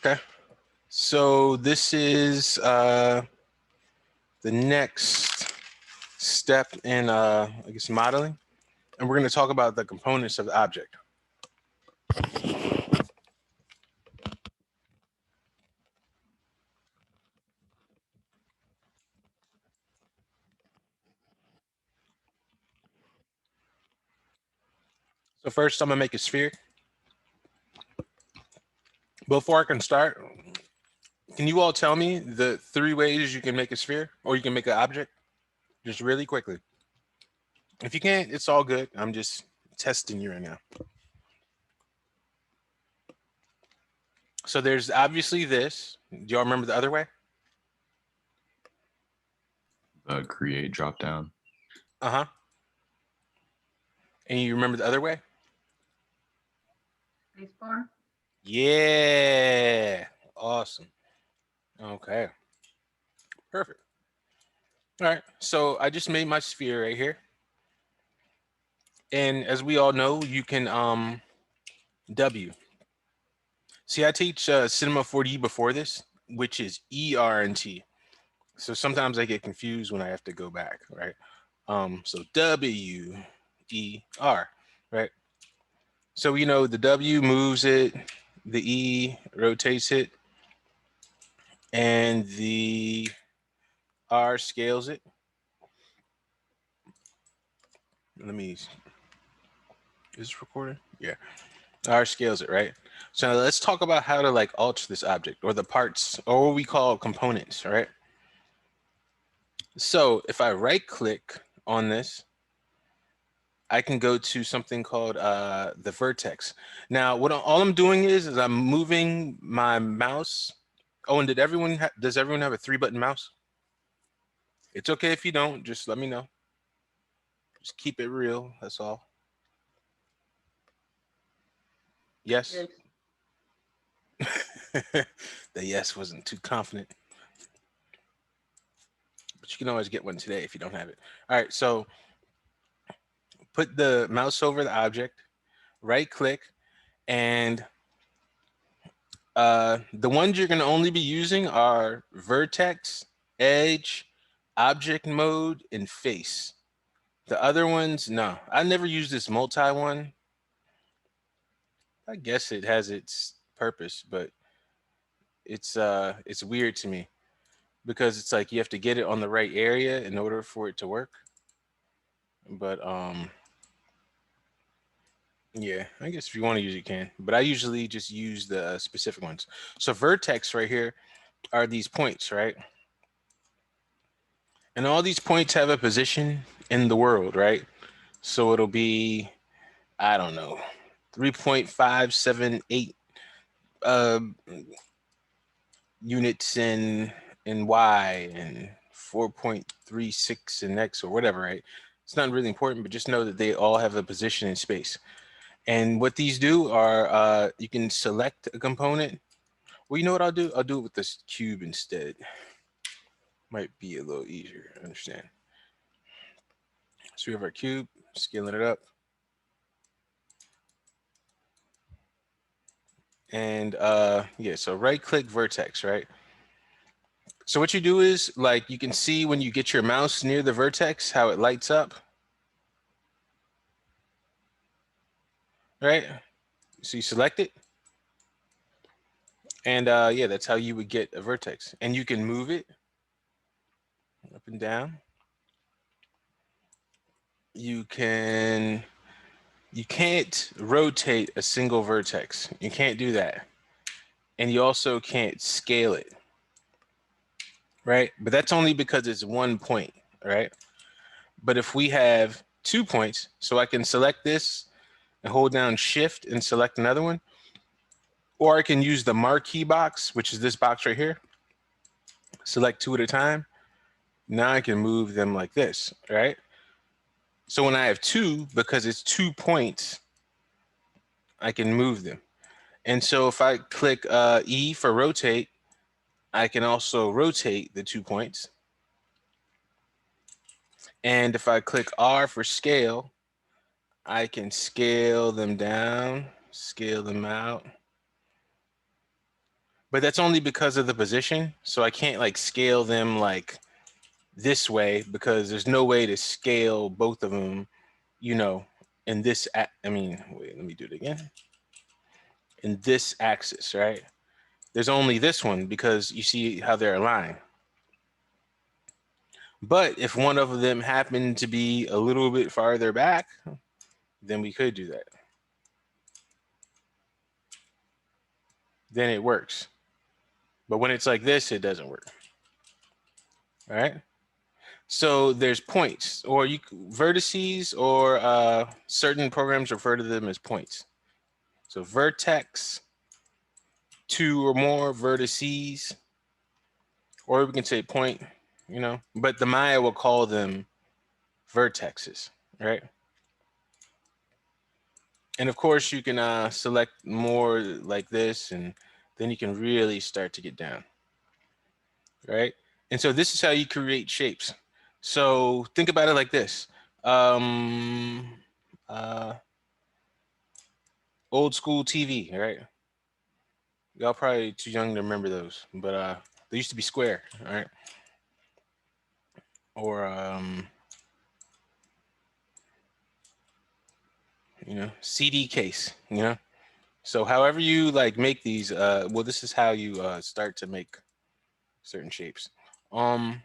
Okay. So this is the next step in, I guess, modeling. And we're going to talk about the components of the object. So first, I'm going to make a sphere. Before I can start, can you all tell me the 3 ways you can make a sphere or you can make an object? Just really quickly. If you can't, it's all good. I'm just testing you right now. So there's obviously this. Do y'all remember the other way? Create drop down. Uh-huh. And you remember the other way? Spacebar. Yeah. Awesome. Okay. Perfect. All right. So I just made my sphere right here. And as we all know, you can W. See, I teach Cinema 4D before this, which is ER&T. So sometimes I get confused when I have to go back, right? So W, E, R, right? So, you know, the W moves it, the E rotates it, and the R scales it. Let me, is this recording? Yeah. R scales it, right? So now let's talk about how to like alter this object or the parts or what we call components, right? So if I right click on this, I can go to something called the vertex. Now, all I'm doing is I'm moving my mouse. Oh, and does everyone have a 3-button mouse? It's okay if you don't, just let me know. Just keep it real, that's all. Yes? The yes wasn't too confident. But you can always get one today if you don't have it. All right, so put the mouse over the object, right click, and the ones you're going to only be using are vertex, edge, object mode, and face. The other ones, no. I never use this multi one. I guess it has its purpose, but it's weird to me because it's like you have to get it on the right area in order for it to work. But yeah, I guess if you want to use it, you can. But I usually just use the specific ones. So vertex right here are these points, right? And all these points have a position in the world, right? So it'll be, I don't know, 3.578 units in Y and 4.36 in X or whatever, right? It's not really important, but just know that they all have a position in space. And what these do are you can select a component. Well, you know what I'll do? I'll do it with this cube instead. Might be a little easier to understand. So we have our cube, scaling it up. And yeah, so right click vertex, right? So what you do is like you can see when you get your mouse near the vertex how it lights up. Right? So you select it. And yeah, that's how you would get a vertex. And you can move it up and down. You can't rotate a single vertex. You can't do that. And you also can't scale it. Right? But that's only because it's 1 point, right? But if we have 2 points, so I can select this and hold down shift and select another one, or I can use the marquee box, which is this box right here, select 2 at a time. Now I can move them like this, right? So when I have 2, because it's 2 points, I can move them. And so if I click E for rotate, I can also rotate the 2 points. And if I click R for scale, I can scale them down, scale them out. but that's only because of the position. So I can't like scale them like this way because there's no way to scale both of them, you know, in this, I mean, wait, let me do it again. In this axis, right? There's only this one because you see how they're aligned. But if one of them happened to be a little bit farther back, then we could do that. Then it works. But when it's like this, it doesn't work. All right. So there's points, or vertices, or certain programs refer to them as points. So vertex, two or more vertices, or we can say point, you know. But the Maya will call them vertexes, right? And of course, you can select more like this, and then you can really start to get down, right? And so this is how you create shapes. So think about it like this. Um, uh, Old school TV, right? Y'all probably too young to remember those, but they used to be square, all right? Or CD case, you know. So however you like make these, well, this is how you start to make certain shapes. Um,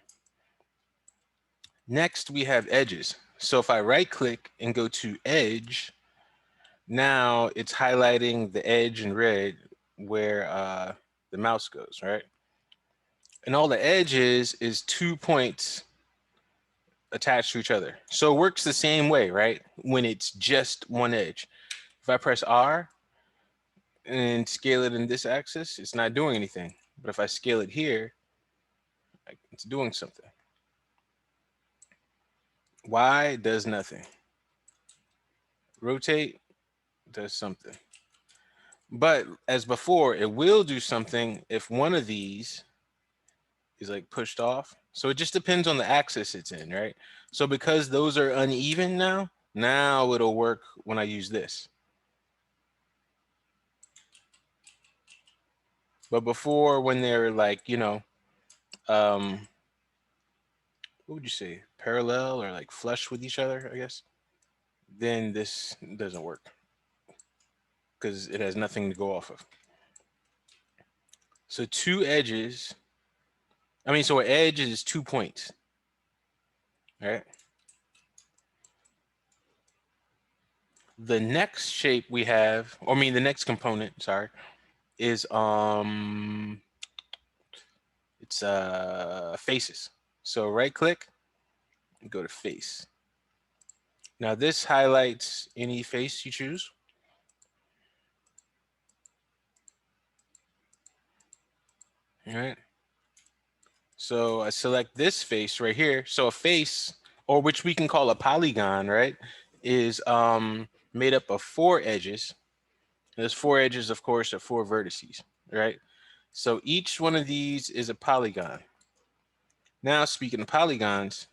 Next we have edges. So if I right click and go to edge, now it's highlighting the edge in red where the mouse goes, right? And all the edges is 2 points attached to each other. So it works the same way, right? When it's just one edge. If I press R and scale it in this axis, it's not doing anything. But if I scale it here, it's doing something. Y does nothing. Rotate does something. But as before, it will do something if one of these is like pushed off. So it just depends on the axis it's in, right? So because those are uneven now it'll work when I use this. But before, when they're like, what would you say, parallel or like flush with each other, I guess, then this doesn't work because it has nothing to go off of. So two edges, so an edge is 2 points, right? The next shape we have, the next component, sorry, is it's faces. So right click and go to face. Now this highlights any face you choose. All right. So I select this face right here. So a face, or which we can call a polygon, right, is made up of 4 edges. There's 4 edges, of course, of 4 vertices, right? So each one of these is a polygon. Now, speaking of polygons,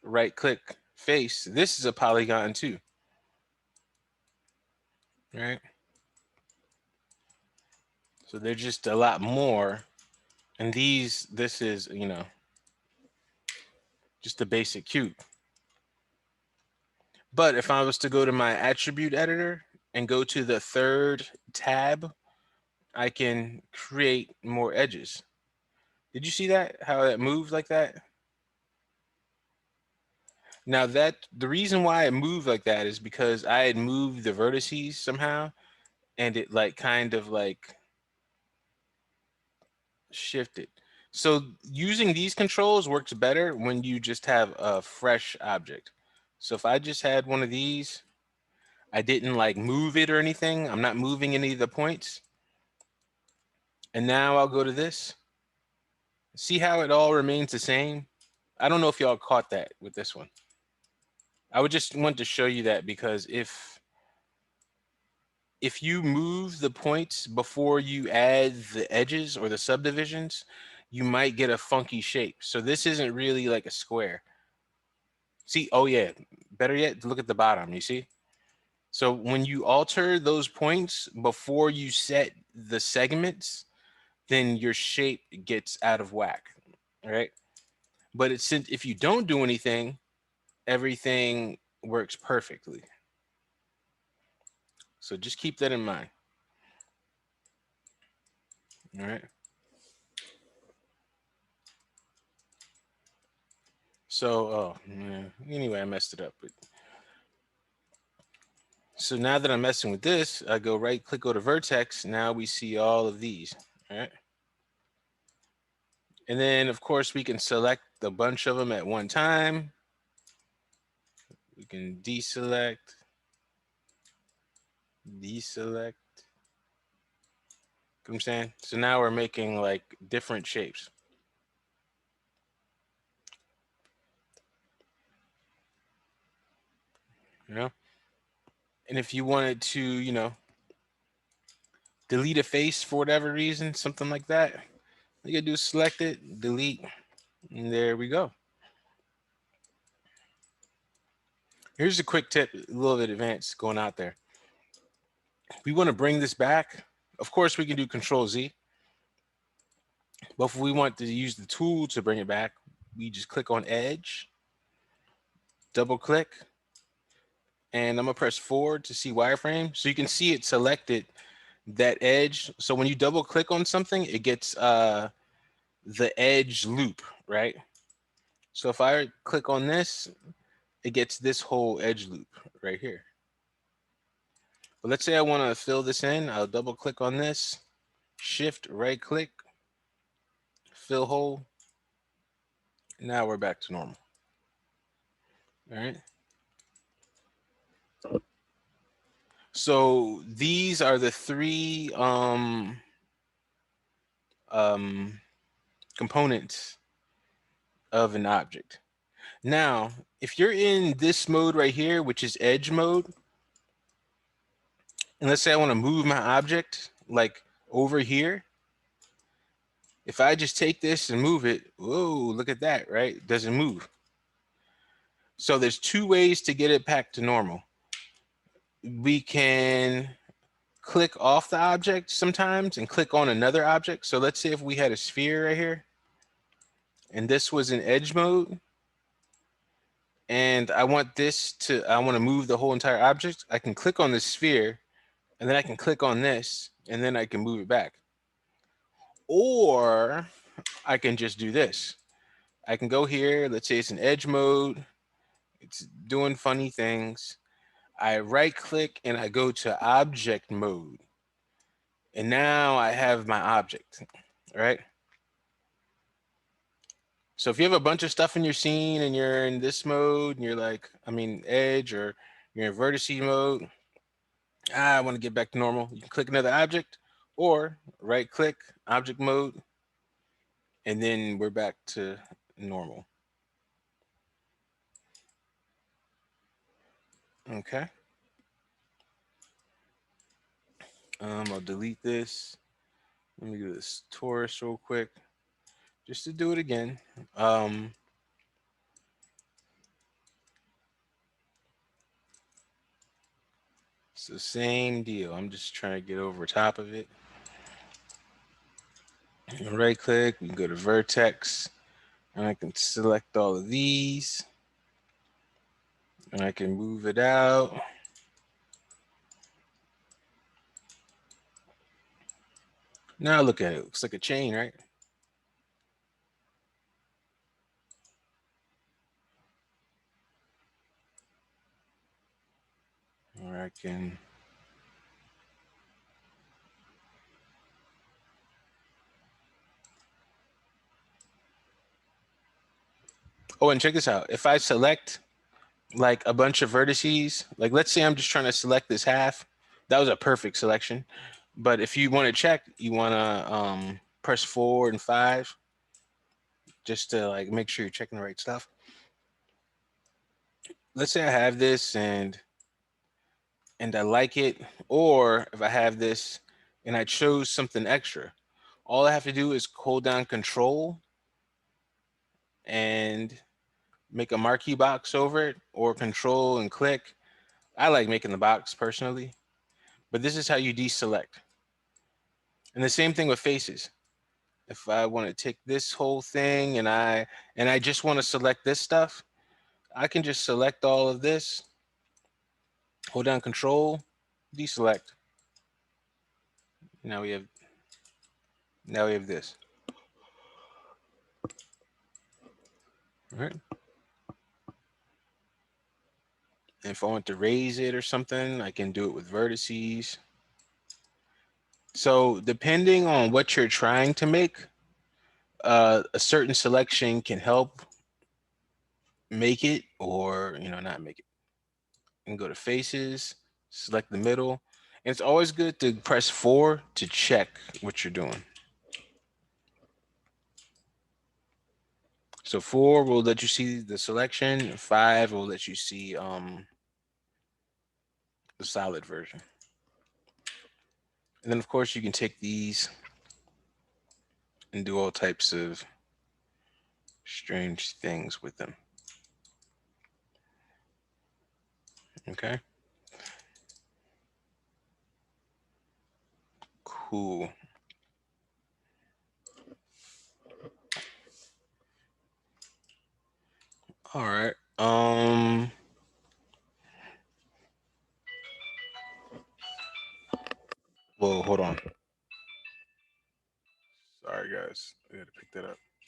right click face. This is a polygon too, right? So they're just a lot more. And this is, just a basic cube. But if I was to go to my attribute editor and go to the 3rd tab, I can create more edges. Did you see that? How that moved like that? Now the reason why it moved like that is because I had moved the vertices somehow, and it like kind of like shifted. So using these controls works better when you just have a fresh object. So if I just had one of these, I didn't like move it or anything. I'm not moving any of the points. And now I'll go to this. See how it all remains the same? I don't know if y'all caught that with this one. I would just want to show you that because if you move the points before you add the edges or the subdivisions, you might get a funky shape. So this isn't really like a square. See, oh yeah, better yet, look at the bottom, you see? So when you alter those points before you set the segments, then your shape gets out of whack, right? But it's since if you don't do anything, everything works perfectly. So just keep that in mind. All right. So, oh man. Anyway, I messed it up. But so now that I'm messing with this, I go right click, go to vertex. Now we see all of these. All right. And then of course we can select a bunch of them at one time. We can deselect, deselect. You know what I'm saying? So now we're making like different shapes. You know? And if you wanted to, delete a face for whatever reason, something like that, you gotta do is select it, delete, and there we go. Here's a quick tip, a little bit advanced going out there. We want to bring this back. Of course, we can do Control Z, but if we want to use the tool to bring it back, we just click on Edge, double click, and I'm gonna press forward to see wireframe. So you can see it selected that edge. So when you double click on something, it gets the edge loop, right? So if I click on this, it gets this whole edge loop right here. But let's say I want to fill this in. I'll double click on this, shift right click, fill hole. Now we're back to normal. All right. So these are the three um, components of an object. Now, if you're in this mode right here, which is edge mode, and let's say I want to move my object like over here, if I just take this and move it, whoa, look at that, right? It doesn't move. So there's two ways to get it back to normal. We can click off the object sometimes and click on another object. So let's say if we had a sphere right here and this was in edge mode and I want to move the whole entire object, I can click on the sphere and then I can click on this and then I can move it back. Or I can just do this. I can go here, let's say it's in edge mode, it's doing funny things. I right click and I go to object mode. And now I have my object, right? So if you have a bunch of stuff in your scene and you're in this mode and you're like, edge, or you're in vertices mode, I want to get back to normal. You can click another object or right click object mode, and then we're back to normal. Okay. I'll delete this. Let me do this torus real quick just to do it again. It's the same deal. I'm just trying to get over top of it. Right click, we can go to vertex, and I can select all of these, and I can move it out. Now look at it. It looks like a chain, right? Or I can. Oh, and check this out. If I select like a bunch of vertices, like let's say I'm just trying to select this half, that was a perfect selection. But if you want to check, you want to press 4 and 5 just to like make sure you're checking the right stuff. Let's say I have this and I like it, or if I have this and I chose something extra, all I have to do is hold down Control and make a marquee box over it, or Control and click, I like making the box personally, but this is how you deselect. And the same thing with faces. If I want to take this whole thing and I just want to select this stuff, I can just select all of this, hold down control, deselect. Now we have this. All right. And if I want to raise it or something, I can do it with vertices. So depending on what you're trying to make, a certain selection can help make it or not make it. And go to faces, select the middle. And it's always good to press 4 to check what you're doing. So 4 will let you see the selection. 5 will let you see the solid version. And then of course you can take these and do all types of strange things with them. Okay. Cool. All right. Well, hold on. Sorry guys. I gotta pick that up.